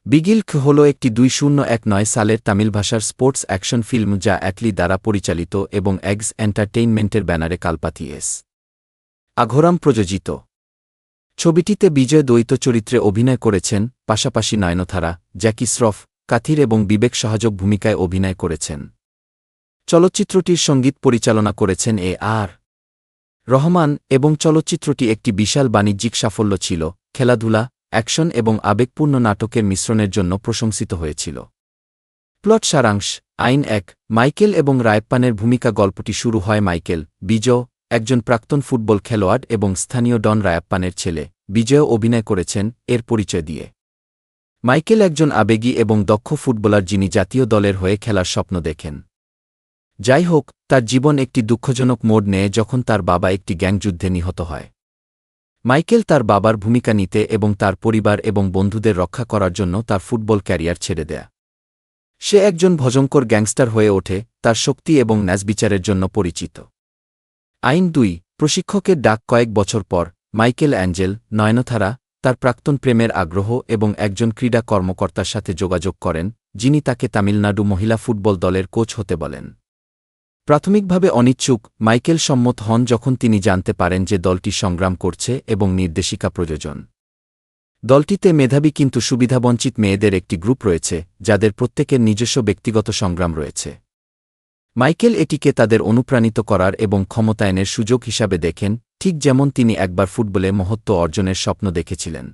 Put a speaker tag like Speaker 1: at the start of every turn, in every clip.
Speaker 1: বিগিল হল একটি 2019 সালের তামিল ভাষার স্পোর্টস অ্যাকশন ফিল্ম যা অ্যাটলি দ্বারা পরিচালিত এবং এগস এন্টারটেইনমেন্টের ব্যানারে কালপাতি এস. আঘোরাম প্রযোজিত। ছবিটিতে বিজয় দ্বৈত চরিত্রে অভিনয় করেছেন, পাশাপাশি নয়নতারা, জ্যাকি শ্রফ, কাথির এবং বিবেক সহায়ক ভূমিকায় অভিনয় করেছেন। চলচ্চিত্রটির সঙ্গীত পরিচালনা করেছেন আর. রহমান এবং চলচ্চিত্রটি একটি বিশাল বাণিজ্যিক সাফল্য ছিল, খেলাধুলা, অ্যাকশন এবং আবেগপূর্ণ নাটকের মিশ্রণের জন্য প্রশংসিত হয়েছিল। প্লট সারাংশ: আইন 1, মাইকেল এবং রায়প্পানের ভূমিকা। গল্পটি শুরু হয় মাইকেল, বিজয়, একজন প্রাক্তন ফুটবল খেলোয়াড় এবং স্থানীয় ডন রায়প্পানের ছেলে, বিজয়ও অভিনয় করেছেন, এর পরিচয় দিয়ে। মাইকেল একজন আবেগী এবং দক্ষ ফুটবলার যিনি জাতীয় দলের হয়ে খেলার স্বপ্ন দেখেন। যাই হোক, তার জীবন একটি দুঃখজনক মোড় নেয় যখন তার বাবা একটি গ্যাংযুদ্ধে নিহত হয়। মাইকেল তার বাবার ভূমিকা নিতে এবং তার পরিবার এবং বন্ধুদের রক্ষা করার জন্য তার ফুটবল ক্যারিয়ার ছেড়ে দেয়। সে একজন ভয়ঙ্কর গ্যাংস্টার হয়ে ওঠে, তার শক্তি এবং ন্যায়বিচারের জন্য পরিচিত। আইন 2, প্রশিক্ষকের ডাক। কয়েক বছর পর, মাইকেল অ্যাঞ্জেল, নয়নতারা, তার প্রাক্তন প্রেমের আগ্রহ এবং একজন ক্রীড়া কর্মকর্তার সাথে যোগাযোগ করেন, যিনি তাকে তামিলনাড়ু মহিলা ফুটবল দলের কোচ হতে বলেন। প্রাথমিকভাবে অনিচ্ছুক, মাইকেল সম্মত হন যখন তিনি জানতে পারেন যে দলটি সংগ্রাম করছে এবং নির্দেশিকা প্রয়োজন। দলটিতে মেধাবী কিন্তু সুবিধাবঞ্চিত মেয়েদের একটি গ্রুপ রয়েছে, যাদের প্রত্যেকের নিজস্ব ব্যক্তিগত সংগ্রাম রয়েছে। মাইকেল এটিকে তাদের অনুপ্রাণিত করার এবং ক্ষমতায়নের সুযোগ হিসাবে দেখেন, ঠিক যেমন তিনি একবার ফুটবলে মহত্ব অর্জনের স্বপ্ন দেখেছিলেন।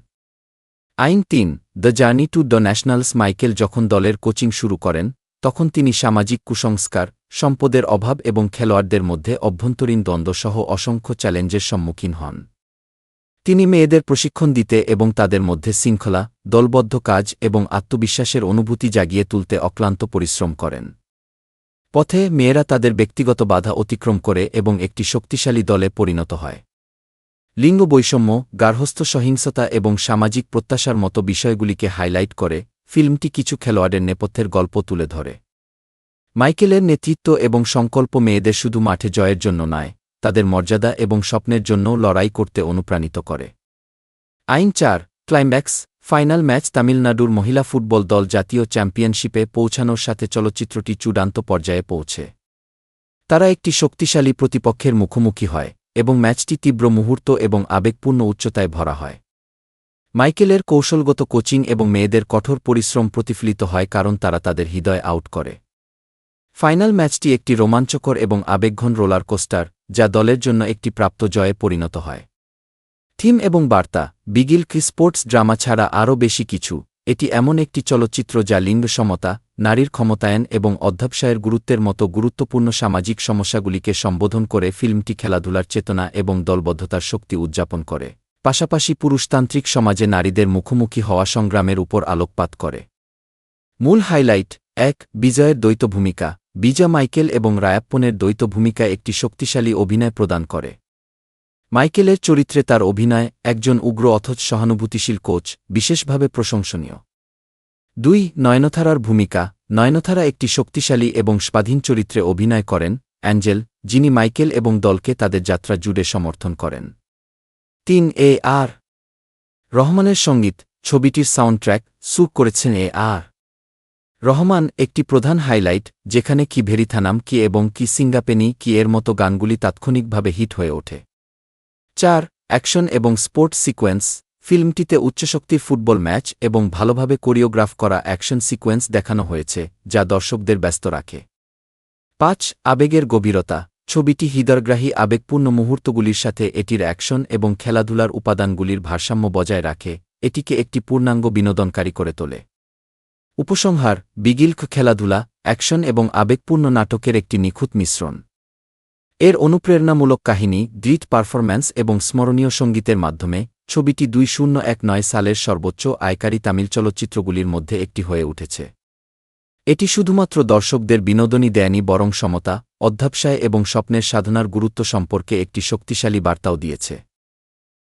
Speaker 1: আইন 3, the journey to the nationals. Michael যখন দলের কোচিং শুরু করেন, তখন তিনি সামাজিক কুসংস্কার, সম্পদের অভাব এবং খেলোয়াড়দের মধ্যে অভ্যন্তরীণ দ্বন্দ্ব সহ অসংখ্য চ্যালেঞ্জের সম্মুখীন হন। তিনি মেয়েদের প্রশিক্ষণ দিতে এবং তাদের মধ্যে শৃঙ্খলা, দলবদ্ধ কাজ এবং আত্মবিশ্বাসের অনুভূতি জাগিয়ে তুলতে অক্লান্ত পরিশ্রম করেন। পথে, মেয়েরা তাদের ব্যক্তিগত বাধা অতিক্রম করে এবং একটি শক্তিশালী দলে পরিণত হয়। লিঙ্গ বৈষম্য, গার্হস্থ্য সহিংসতা এবং সামাজিক প্রত্যাশার মতো বিষয়গুলিকে হাইলাইট করে, ফিল্মটি কিছু খেলোয়াড়ের নেপথ্যের গল্প তুলে ধরে। মাইকেলের নেতৃত্ব এবং সংকল্প মেয়েদের শুধু মাঠে জয়ের জন্য নয়, তাদের মর্যাদা এবং স্বপ্নের জন্যও লড়াই করতে অনুপ্রাণিত করে। আইন 4, ক্লাইম্যাক্স, ফাইনাল ম্যাচ। তামিলনাড়ুর মহিলা ফুটবল দল জাতীয় চ্যাম্পিয়নশিপে পৌঁছানোর সাথে চলচ্চিত্রটি চূড়ান্ত পর্যায়ে পৌঁছে। তারা একটি শক্তিশালী প্রতিপক্ষের মুখোমুখি হয়, এবং ম্যাচটি তীব্র মুহূর্ত এবং আবেগপূর্ণ উচ্চতায় ভরা হয়। মাইকেলের কৌশলগত কোচিং এবং মেয়েদের কঠোর পরিশ্রম প্রতিফলিত হয় কারণ তারা তাদের হৃদয় আউট করে। ফাইনাল ম্যাচটি একটি রোমাঞ্চকর এবং আবেগঘন রোলার কোস্টার, যা দলের জন্য একটি প্রাপ্ত জয়ে পরিণত হয়। থিম এবং বার্তা: বিগিল স্পোর্টস ড্রামা ছাড়া আরও বেশি কিছু, এটি এমন একটি চলচ্চিত্র যা লিঙ্গ সমতা, নারীর ক্ষমতায়ন এবং অধ্যবসায়ের গুরুত্বের মতো গুরুত্বপূর্ণ সামাজিক সমস্যাগুলিকে সম্বোধন করে। ফিল্মটি খেলাধুলার চেতনা এবং দলবদ্ধতার শক্তি উদযাপন করে, পাশাপাশি পুরুষতান্ত্রিক সমাজে নারীদের মুখোমুখি হওয়া সংগ্রামের উপর আলোকপাত করে। মূল হাইলাইট: 1, বিজয়ের দ্বৈত ভূমিকা। বিজয় মাইকেল এবং রায়াপ্পনের দ্বৈত ভূমিকায় একটি শক্তিশালী অভিনয় প্রদান করে। মাইকেলের চরিত্রে তার অভিনয়, একজন উগ্র অথচ সহানুভূতিশীল কোচ, বিশেষভাবে প্রশংসনীয়। 2, নয়নতারার ভূমিকা। নয়নতারা একটি শক্তিশালী এবং স্বাধীন চরিত্রে অভিনয় করেন, অ্যাঞ্জেল, যিনি মাইকেল এবং দলকে তাদের যাত্রা জুড়ে সমর্থন করেন। 3, আর. রহমানের সঙ্গীত। ছবিটির সাউন্ডট্র্যাক সুর করেছেন আর. রহমান, একটি প্রধান হাইলাইট, যেখানে কি ভেরিথানাম কি এবং কি সিঙ্গাপেনি কি এর মতো গানগুলি তাৎক্ষণিকভাবে হিট হয়ে ওঠে। 4, অ্যাকশন এবং স্পোর্টস সিকোয়েন্স। ফিল্মটিতে উচ্চশক্তির ফুটবল ম্যাচ এবং ভালোভাবে কোরিওগ্রাফ করা অ্যাকশন সিকোয়েন্স দেখানো হয়েছে, যা দর্শকদের ব্যস্ত রাখে। 5, আবেগের গভীরতা। ছবিটি হৃদয়গ্রাহী আবেগপূর্ণ মুহূর্তগুলির সাথে এটির অ্যাকশন এবং খেলাধুলার উপাদানগুলির ভারসাম্য বজায় রাখে, এটিকে একটি পূর্ণাঙ্গ বিনোদনকারী করে তোলে। উপসংহার: বিগিল খেলাধুলা, অ্যাকশন এবং আবেগপূর্ণ নাটকের একটি নিখুঁত মিশ্রণ। এর অনুপ্রেরণামূলক কাহিনী, দৃঢ় পারফরম্যান্স এবং স্মরণীয় সঙ্গীতের মাধ্যমে, ছবিটি 2019 সালের সর্বোচ্চ আয়কারী তামিল চলচ্চিত্রগুলির মধ্যে একটি হয়ে উঠেছে। এটি শুধুমাত্র দর্শকদের বিনোদনই দেয়নি বরং সমতা, অধ্যবসায় এবং স্বপ্নের সাধনার গুরুত্ব সম্পর্কে একটি শক্তিশালী বার্তাও দিয়েছে।